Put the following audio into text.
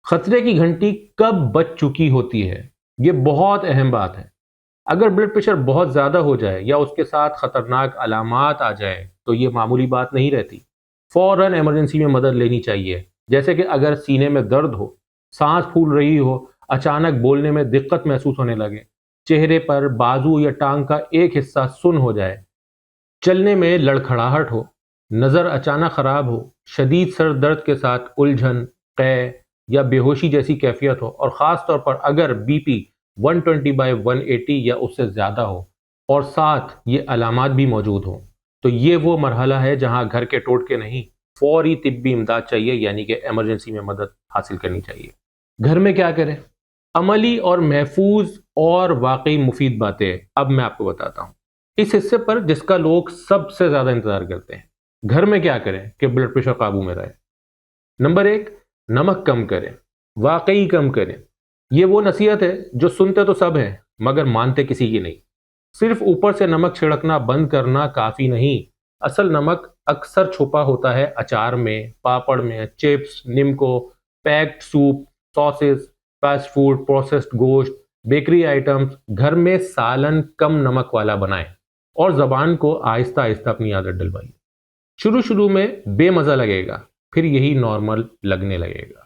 خطرے کی گھنٹی کب بج چکی ہوتی ہے؟ یہ بہت اہم بات ہے۔ اگر بلڈ پریشر بہت زیادہ ہو جائے یا اس کے ساتھ خطرناک علامات آ جائیں تو یہ معمولی بات نہیں رہتی۔ فوراً ایمرجنسی میں مدد لینی چاہیے، جیسے کہ اگر سینے میں درد ہو، سانس پھول رہی ہو، اچانک بولنے میں دقت محسوس ہونے لگے، چہرے پر بازو یا ٹانگ کا ایک حصہ سن ہو جائے، چلنے میں لڑکھڑاہٹ ہو، نظر اچانک خراب ہو، شدید سر درد کے ساتھ الجھن، قے یا بے ہوشی جیسی کیفیت ہو، اور خاص طور پر اگر بی پی 120/180 یا اس سے زیادہ ہو اور ساتھ یہ علامات بھی موجود ہوں، تو یہ وہ مرحلہ ہے جہاں گھر کے ٹوٹکے نہیں، فوری طبی امداد چاہیے، یعنی کہ ایمرجنسی میں مدد حاصل کرنی چاہیے۔ گھر میں کیا کریں؟ عملی اور محفوظ اور واقعی مفید باتیں اب میں آپ کو بتاتا ہوں، اس حصے پر جس کا لوگ سب سے زیادہ انتظار کرتے ہیں۔ گھر میں کیا کریں کہ بلڈ پریشر قابو میں رہے؟ نمبر 1، نمک کم کریں، واقعی کم کریں۔ یہ وہ نصیحت ہے جو سنتے تو سب ہیں مگر مانتے کسی کی نہیں۔ صرف اوپر سے نمک چھڑکنا بند کرنا کافی نہیں، اصل نمک اکثر چھپا ہوتا ہے اچار میں، پاپڑ میں، چپس، نمکو، packed soup, sauces, fast food, processed گوشت، بیکری آئٹمز۔ گھر میں سالن کم نمک والا بنائیں اور زبان کو آہستہ آہستہ اپنی عادت ڈلوائیے۔ شروع میں بے مزہ لگے گا، پھر یہی نارمل لگنے لگے گا۔